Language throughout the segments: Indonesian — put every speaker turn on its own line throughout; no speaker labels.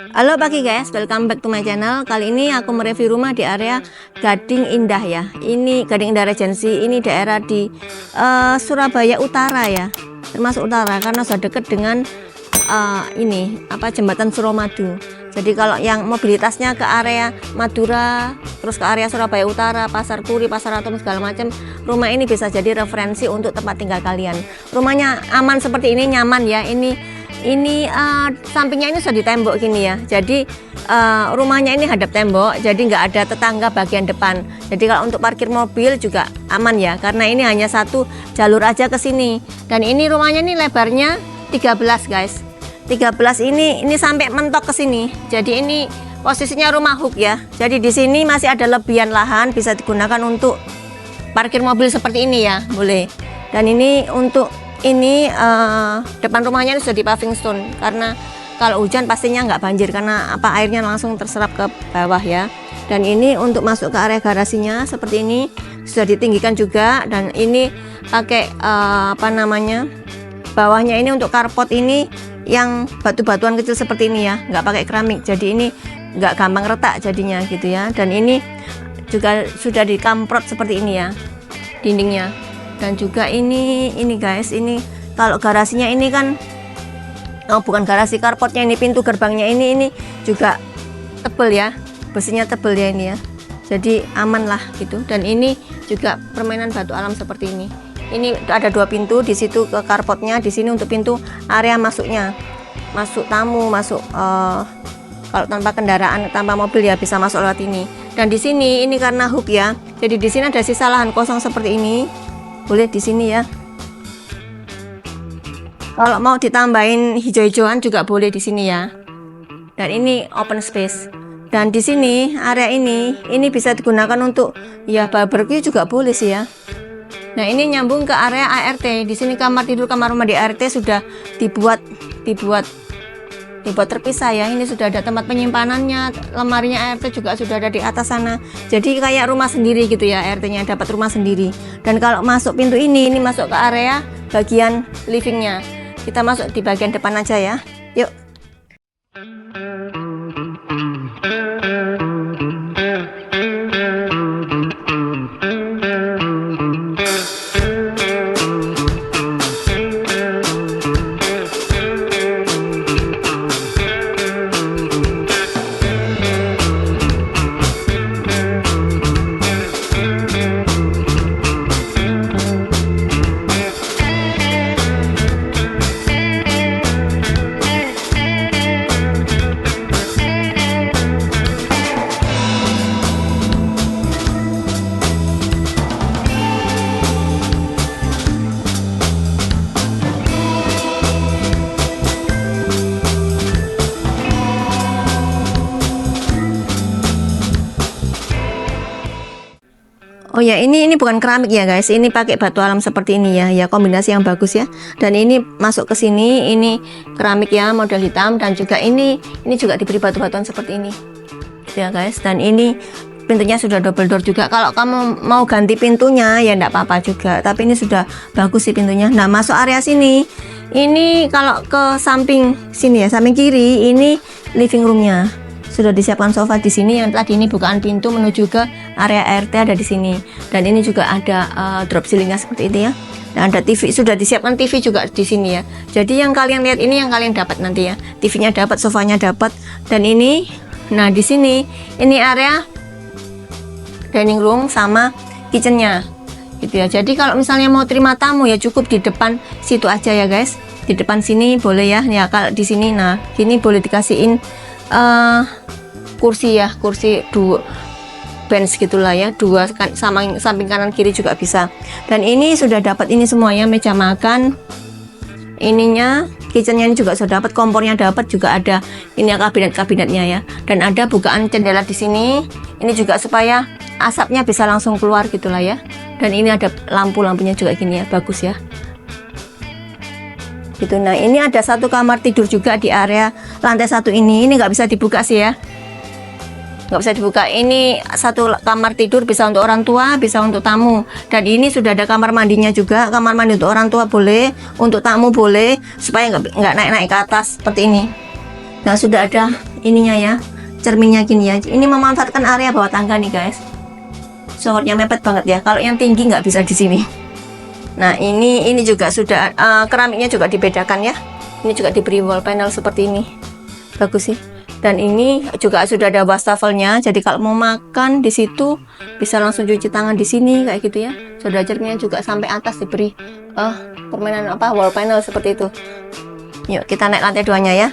Halo pagi guys, welcome back to my channel. Kali ini aku mereview rumah di area Gading Indah ya. Ini Gading Indah Regency, ini daerah di Surabaya Utara ya, termasuk utara karena sudah dekat dengan jembatan Suramadu. Jadi kalau yang mobilitasnya ke area Madura, terus ke area Surabaya Utara, Pasar Turi, Pasar Atom segala macam, rumah ini bisa jadi referensi untuk tempat tinggal kalian. Rumahnya aman seperti ini, nyaman ya. Ini sampingnya ini sudah ditembok gini ya, jadi rumahnya ini hadap tembok, jadi nggak ada tetangga bagian depan. Jadi kalau untuk parkir mobil juga aman ya, karena ini hanya satu jalur aja ke sini. Dan ini rumahnya ini lebarnya 13 guys, 13 ini sampai mentok ke sini. Jadi ini posisinya rumah hook ya, jadi di sini masih ada lebihan lahan, bisa digunakan untuk parkir mobil seperti ini ya, boleh. Dan ini untuk depan rumahnya ini sudah di paving stone, karena kalau hujan pastinya nggak banjir karena airnya langsung terserap ke bawah ya. Dan ini untuk masuk ke area garasinya seperti ini sudah ditinggikan juga, dan ini pakai bawahnya ini untuk carport ini yang batu-batuan kecil seperti ini ya, nggak pakai keramik, jadi ini nggak gampang retak jadinya gitu ya. Dan ini juga sudah dikamprot seperti ini ya dindingnya. Dan juga ini guys, ini kalau garasinya ini kan bukan garasi, carportnya ini, pintu gerbangnya ini juga tebel ya, besinya tebel ya ini ya, jadi aman lah gitu. Dan ini juga permainan batu alam seperti ini. Ini ada dua pintu, di situ ke carportnya, di sini untuk pintu area masuknya, masuk tamu, masuk kalau tanpa kendaraan, tanpa mobil ya bisa masuk lewat ini. Dan di sini ini karena hook ya, jadi di sini ada sisa lahan kosong seperti ini, boleh di sini ya. Kalau mau ditambahin hijau-hijauan juga boleh di sini ya. Dan ini open space. Dan di sini area ini bisa digunakan untuk ya barbecue juga boleh sih ya. Nah, ini nyambung ke area ART. Di sini kamar tidur, kamar rumah di ART sudah dibuat terpisah ya. Ini sudah ada tempat penyimpanannya, lemarinya ART juga sudah ada di atas sana. Jadi kayak rumah sendiri gitu ya, ART-nya dapat rumah sendiri. Dan kalau masuk pintu ini masuk ke area bagian livingnya. Kita masuk di bagian depan aja ya. Yuk. Oh ya, ini bukan keramik ya guys, ini pakai batu alam seperti ini ya, kombinasi yang bagus ya. Dan ini masuk ke sini, ini keramik ya, model hitam. Dan juga ini juga diberi batu-batuan seperti ini ya guys. Dan ini pintunya sudah double door juga. Kalau kamu mau ganti pintunya ya enggak apa-apa juga, tapi ini sudah bagus sih pintunya. Nah, masuk area sini, ini kalau ke samping sini ya, samping kiri ini living roomnya. Sudah disiapkan sofa di sini, yang tadi ini bukaan pintu menuju ke area ART ada di sini. Dan ini juga ada drop ceilingnya seperti itu ya. Dan ada TV, sudah disiapkan TV juga di sini ya. Jadi yang kalian lihat ini yang kalian dapat nanti ya. TV-nya dapat, sofanya dapat. Dan ini, nah di sini ini area dining room sama kitchennya gitu ya. Jadi kalau misalnya mau terima tamu ya cukup di depan situ aja ya guys. Di depan sini boleh ya. Ya kalau di sini, nah gini boleh dikasihin kursi ya, kursi dua bench gitulah ya, dua sama samping kanan kiri juga bisa. Dan ini sudah dapat ini semuanya, meja makan ininya, kitchennya ini juga sudah dapat, kompornya dapat, juga ada ini ya kabinet-kabinetnya ya. Dan ada bukaan jendela di sini, ini juga supaya asapnya bisa langsung keluar gitulah ya. Dan ini ada lampunya juga gini ya, bagus ya gitu. Nah, ini ada satu kamar tidur juga di area lantai satu ini nggak bisa dibuka sih ya, nggak bisa dibuka. Ini satu kamar tidur, bisa untuk orang tua, bisa untuk tamu. Dan ini sudah ada kamar mandinya juga, kamar mandi untuk orang tua boleh, untuk tamu boleh, supaya nggak naik-naik ke atas seperti ini. Nah, sudah ada ininya ya, cerminnya gini ya. Ini memanfaatkan area bawah tangga nih guys. Showernya mepet banget ya. Kalau yang tinggi nggak bisa di sini. Nah, ini juga sudah keramiknya juga dibedakan ya. Ini juga diberi wall panel seperti ini. Bagus sih. Dan ini juga sudah ada wastafelnya. Jadi kalau mau makan di situ bisa langsung cuci tangan di sini kayak gitu ya. Sudah cerminnya juga sampai atas diberi permainan wall panel seperti itu. Yuk kita naik lantai 2-nya ya.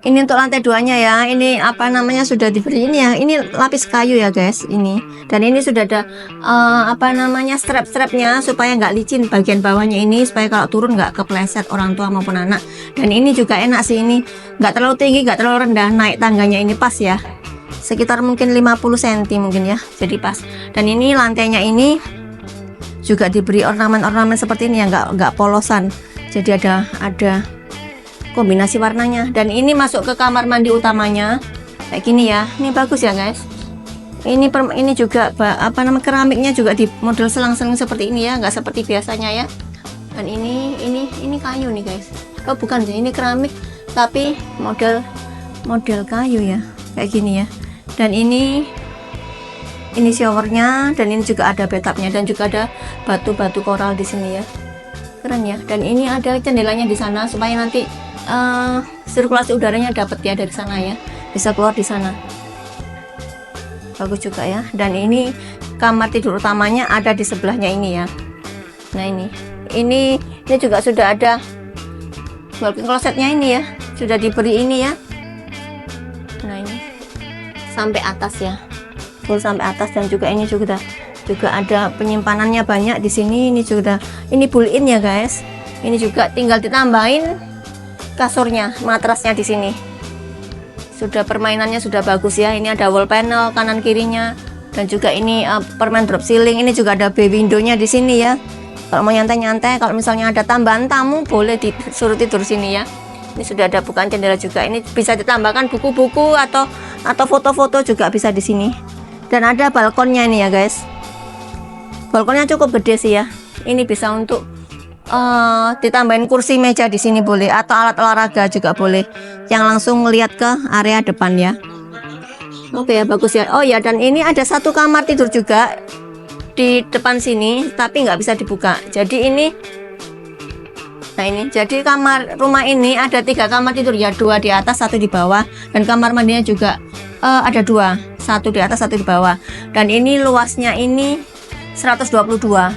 Ini untuk lantai 2-nya ya. Ini sudah diberi ini ya. Ini lapis kayu ya guys. Ini dan ini sudah ada strap-strapnya supaya nggak licin bagian bawahnya ini, supaya kalau turun nggak kepleset orang tua maupun anak. Dan ini juga enak sih, ini nggak terlalu tinggi nggak terlalu rendah, naik tangganya ini pas ya, sekitar mungkin 50 cm mungkin ya, jadi pas. Dan ini lantainya ini juga diberi ornamen-ornamen seperti ini ya, nggak polosan, jadi ada kombinasi warnanya. Dan ini masuk ke kamar mandi utamanya kayak gini ya. Ini bagus ya guys. Ini juga keramiknya juga di model selang-seling seperti ini ya, nggak seperti biasanya ya. Dan ini kayu nih guys. Oh bukan sih, ini keramik tapi model kayu ya, kayak gini ya. Dan ini showernya, dan ini juga ada bathtubnya, dan juga ada batu-batu koral di sini ya, keren ya. Dan ini ada jendelanya di sana supaya nanti sirkulasi udaranya dapat ya dari sana ya, bisa keluar di sana, bagus juga ya. Dan ini kamar tidur utamanya ada di sebelahnya ini ya. Nah ini juga sudah ada walk-in closetnya ini ya, sudah diberi ini ya. Nah ini sampai atas ya, full sampai atas. Dan juga ini juga ada penyimpanannya banyak di sini. Ini juga ini built-in ya guys. Ini juga tinggal ditambahin kasurnya, matrasnya di sini. Sudah permainannya sudah bagus ya. Ini ada wall panel kanan kirinya, dan juga ini permen drop ceiling. Ini juga ada bay window-nya di sini ya. Kalau mau nyantai-nyantai, kalau misalnya ada tambahan tamu, boleh disuruh tidur sini ya. Ini sudah ada bukaan jendela juga. Ini bisa ditambahkan buku-buku atau foto-foto juga bisa di sini. Dan ada balkonnya ini ya guys. Balkonnya cukup gede sih ya. Ini bisa untuk ditambahin kursi meja di sini boleh, atau alat olahraga juga boleh, yang langsung ngelihat ke area depan ya. Oke ya, bagus ya. Oh ya, dan ini ada satu kamar tidur juga di depan sini, tapi nggak bisa dibuka. Jadi ini Nah ini, jadi rumah ini ada 3 kamar tidur ya, 2 di atas, 1 di bawah, dan kamar mandinya juga ada 2, 1 di atas, 1 di bawah. Dan ini luasnya ini 122,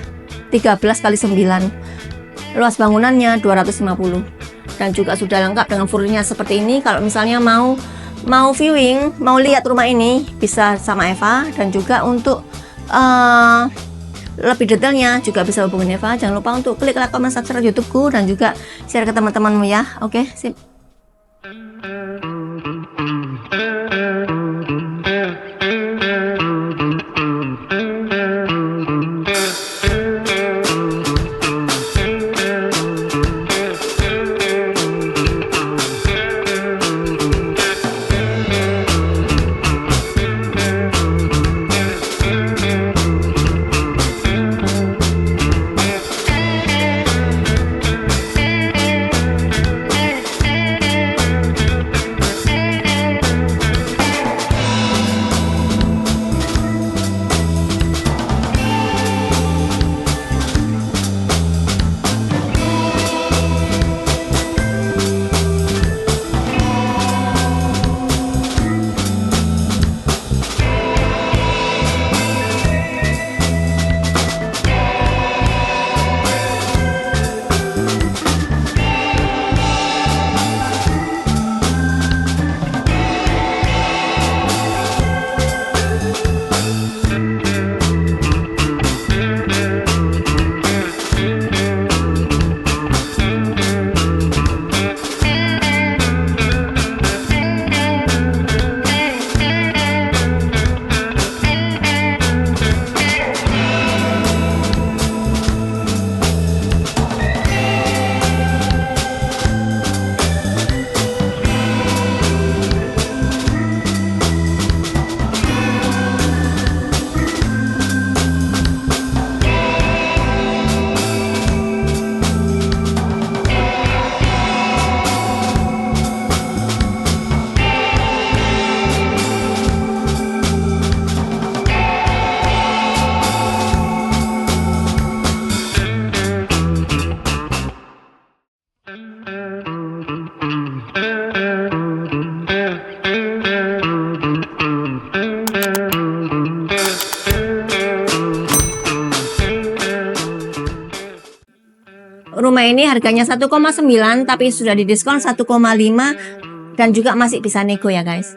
13 kali 9. Luas bangunannya 250. Dan juga sudah lengkap dengan furniturnya seperti ini. Kalau misalnya mau viewing, mau lihat rumah ini, bisa sama Eva. Dan juga untuk lebih detailnya juga bisa hubungin Eva. Jangan lupa untuk klik like, comment, subscribe YouTubeku, dan juga share ke teman-temanmu ya. Oke, sip. Rumah ini harganya 1,9 tapi sudah didiskon 1,5 dan juga masih bisa nego ya guys.